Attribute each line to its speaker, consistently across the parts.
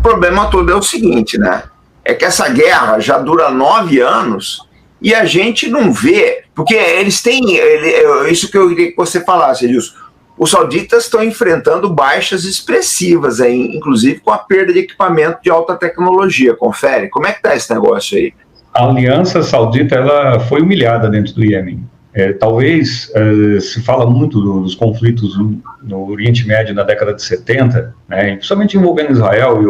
Speaker 1: problema todo é o seguinte, né? É que essa guerra já dura 9 anos e a gente não vê, porque eles têm, isso que eu queria que você falasse, Edilson, os sauditas estão enfrentando baixas expressivas, aí, inclusive com a perda de equipamento de alta tecnologia. Confere, como é que está esse negócio aí?
Speaker 2: A Aliança Saudita ela foi humilhada dentro do Iêmen. Talvez se fala muito dos conflitos no Oriente Médio na década de 70, né, principalmente envolvendo Israel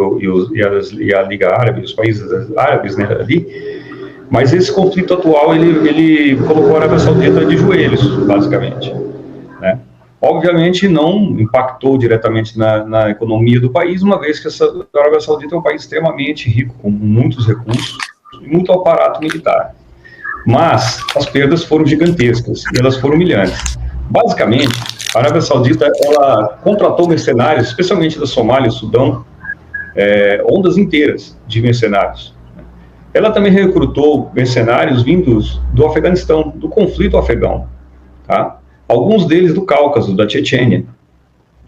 Speaker 2: e a Liga Árabe, os países árabes, né, ali, mas esse conflito atual ele colocou a Arábia Saudita de joelhos, basicamente, né. Obviamente não impactou diretamente na economia do país, uma vez que a Arábia Saudita é um país extremamente rico, com muitos recursos e muito aparato militar. Mas as perdas foram gigantescas e elas foram humilhantes. Basicamente, a Arábia Saudita ela contratou mercenários, especialmente da Somália e Sudão, ondas inteiras de mercenários. Ela também recrutou mercenários vindos do Afeganistão, do conflito afegão, tá? Alguns deles do Cáucaso, da Chechênia,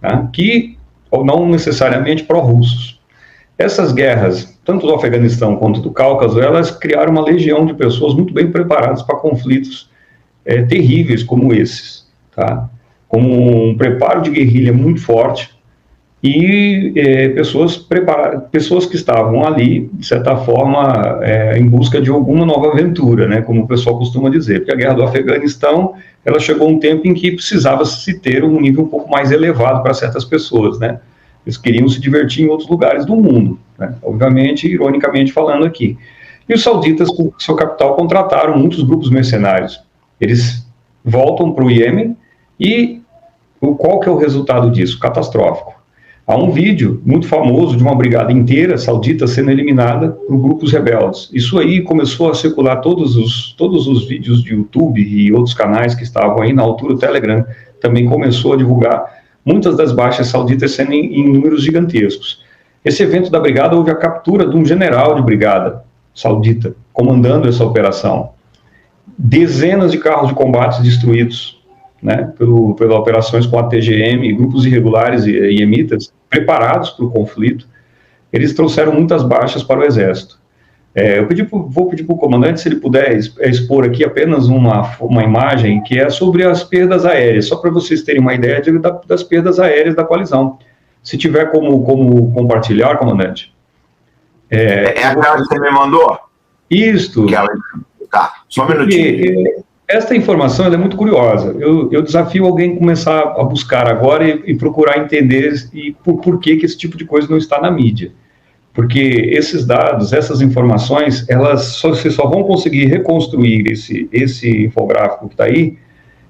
Speaker 2: tá? Que não necessariamente pró-russos. Essas guerras, tanto do Afeganistão quanto do Cáucaso, elas criaram uma legião de pessoas muito bem preparadas para conflitos terríveis como esses, tá? Com um preparo de guerrilha muito forte e pessoas que estavam ali, de certa forma, em busca de alguma nova aventura, né? Como o pessoal costuma dizer, porque a guerra do Afeganistão, ela chegou a um tempo em que precisava se ter um nível um pouco mais elevado para certas pessoas, né? Eles queriam se divertir em outros lugares do mundo, né? Obviamente, ironicamente falando aqui. E os sauditas, com seu capital, contrataram muitos grupos mercenários. Eles voltam para o Iêmen e qual que é o resultado disso? Catastrófico. Há um vídeo muito famoso de uma brigada inteira saudita sendo eliminada por grupos rebeldes. Isso aí começou a circular todos os vídeos de YouTube e outros canais que estavam aí, na altura o Telegram também começou a divulgar muitas das baixas sauditas sendo em números gigantescos. Esse evento da brigada houve a captura de um general de brigada saudita, comandando essa operação. Dezenas de carros de combate destruídos, né, pelas operações com a TGM, grupos irregulares e iemitas, preparados para o conflito. Eles trouxeram muitas baixas para o exército. Vou pedir para o comandante, se ele puder expor aqui apenas uma imagem que é sobre as perdas aéreas, só para vocês terem uma ideia das perdas aéreas da coalizão. Se tiver como compartilhar, comandante.
Speaker 1: Aquela que você me mandou?
Speaker 2: Isto.
Speaker 1: Tá, só um minutinho.
Speaker 2: Esta informação é muito curiosa. Eu desafio alguém a começar a buscar agora e procurar entender por que esse tipo de coisa não está na mídia. Porque esses dados, essas informações, vocês só vão conseguir reconstruir esse infográfico que está aí,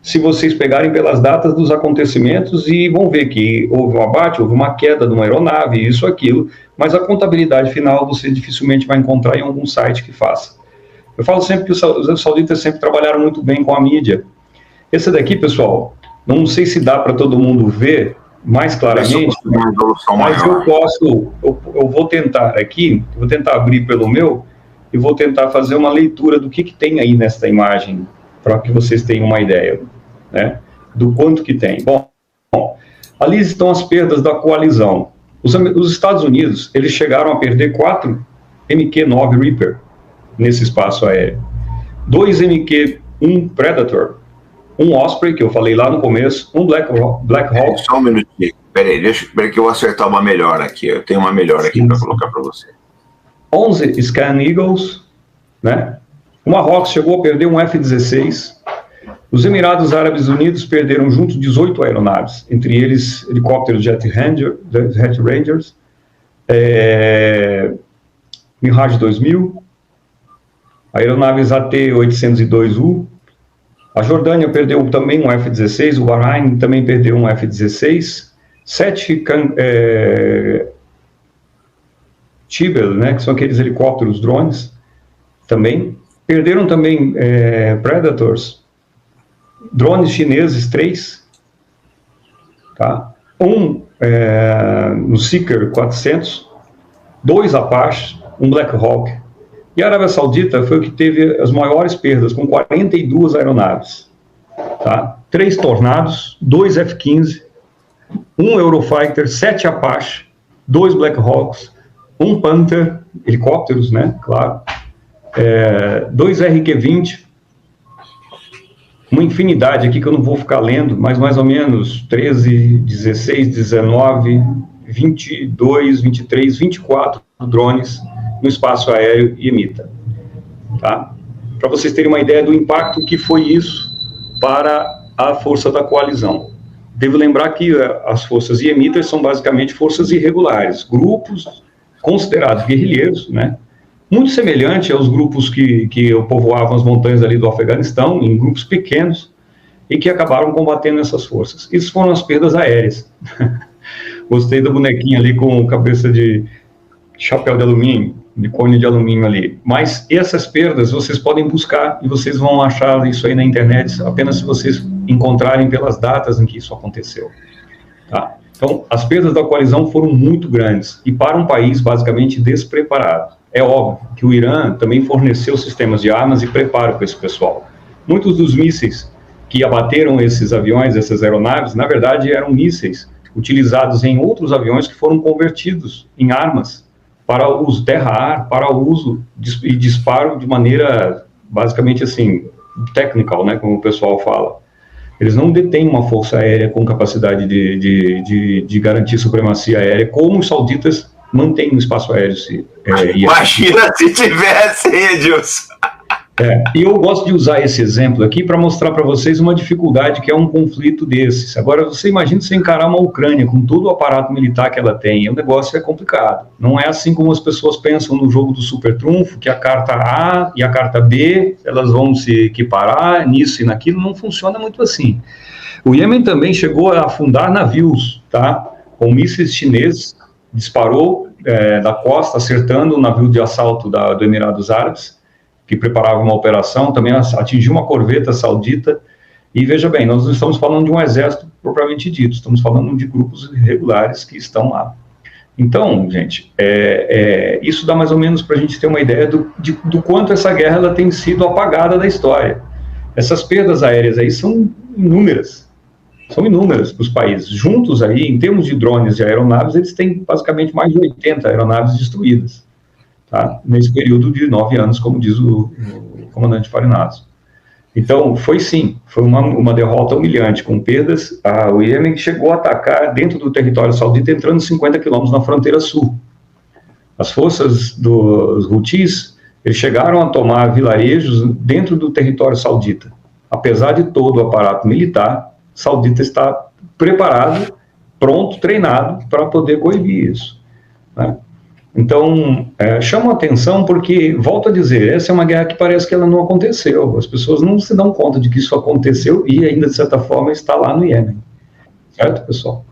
Speaker 2: se vocês pegarem pelas datas dos acontecimentos e vão ver que houve um abate, houve uma queda de uma aeronave, isso, aquilo, mas a contabilidade final você dificilmente vai encontrar em algum site que faça. Eu falo sempre que os sauditas sempre trabalharam muito bem com a mídia. Esse daqui, pessoal, não sei se dá para todo mundo ver mais claramente, mas eu vou tentar aqui, vou tentar abrir pelo meu e vou tentar fazer uma leitura do que tem aí nesta imagem, para que vocês tenham uma ideia, né, do quanto que tem. Bom, ali estão as perdas da coalizão. Os Estados Unidos, eles chegaram a perder 4 MQ-9 Reaper nesse espaço aéreo, 2 MQ-1 Predator, um Osprey, que eu falei lá no começo, um Black Hawk.
Speaker 1: Só um minutinho, peraí que eu vou acertar uma melhor aqui, eu tenho uma melhor aqui para colocar para você. 11 Scan Eagles, né? O Marrocos chegou a perder um F-16, os Emirados Árabes Unidos perderam juntos 18 aeronaves, entre eles helicópteros Jet Rangers, Mirage 2000, aeronaves AT-802U, a Jordânia perdeu também um F-16, o Bahrein também perdeu um F-16, 7 Tibel, né, que são aqueles helicópteros drones, também. Perderam também Predators, drones chineses, 3, tá? No Seeker 400, 2 Apache, um Black Hawk. E a Arábia Saudita foi o que teve as maiores perdas, com 42 aeronaves. Tá? 3 Tornados, 2 F-15, um Eurofighter, 7 Apache, 2 Black Hawks,
Speaker 2: um Panther, helicópteros, né, claro, 2 RQ-20, uma infinidade aqui que eu não vou ficar lendo, mas mais ou menos 13, 16, 19, 22, 23, 24 drones no espaço aéreo IEMITA. Tá? Para vocês terem uma ideia do impacto que foi isso para a força da coalizão. Devo lembrar que as forças IEMITA são basicamente forças irregulares, grupos considerados guerrilheiros, né? Muito semelhante aos grupos que povoavam as montanhas ali do Afeganistão, em grupos pequenos, e que acabaram combatendo essas forças. Isso foram as perdas aéreas. Gostei da bonequinha ali com cabeça de chapéu de alumínio, de cone de alumínio ali. Mas essas perdas vocês podem buscar e vocês vão achar isso aí na internet, apenas se vocês encontrarem pelas datas em que isso aconteceu. Tá? Então, as perdas da coalizão foram muito grandes e para um país basicamente despreparado. É óbvio que o Irã também forneceu sistemas de armas e preparo para esse pessoal. Muitos dos mísseis que abateram esses aviões, essas aeronaves, na verdade eram mísseis utilizados em outros aviões que foram convertidos em armas para uso terra-ar, para uso e disparo de maneira, basicamente assim, technical, né, como o pessoal fala. Eles não detêm uma força aérea com capacidade de garantir supremacia aérea, como os sauditas mantêm no espaço aéreo.
Speaker 1: Imagina se tivesse, Edilson.
Speaker 2: E eu gosto de usar esse exemplo aqui para mostrar para vocês uma dificuldade que é um conflito desses. Agora, você imagina você encarar uma Ucrânia com todo o aparato militar que ela tem, o negócio é complicado. Não é assim como as pessoas pensam no jogo do super trunfo, que a carta A e a carta B, elas vão se equiparar nisso e naquilo, não funciona muito assim. O Iêmen também chegou a afundar navios, tá? Com mísseis chineses, disparou da costa, acertando um navio de assalto do Emirados Árabes, que preparava uma operação, também atingiu uma corveta saudita, e veja bem, nós não estamos falando de um exército propriamente dito, estamos falando de grupos irregulares que estão lá. Então, gente, isso dá mais ou menos para a gente ter uma ideia do quanto essa guerra ela tem sido apagada da história. Essas perdas aéreas aí são inúmeras para os países. Juntos aí, em termos de drones e aeronaves, eles têm basicamente mais de 80 aeronaves destruídas. Tá? Nesse período de 9 anos, como diz o comandante Farinazzo. Então, foi uma derrota humilhante, com perdas. O Iêmen chegou a atacar dentro do território saudita, entrando 50 quilômetros na fronteira sul. As forças dos Houthis, eles chegaram a tomar vilarejos dentro do território saudita. Apesar de todo o aparato militar, saudita está preparado, pronto, treinado para poder coibir isso, né? Então, chama atenção porque, volto a dizer, essa é uma guerra que parece que ela não aconteceu. As pessoas não se dão conta de que isso aconteceu e ainda, de certa forma, está lá no Iêmen. Certo, pessoal?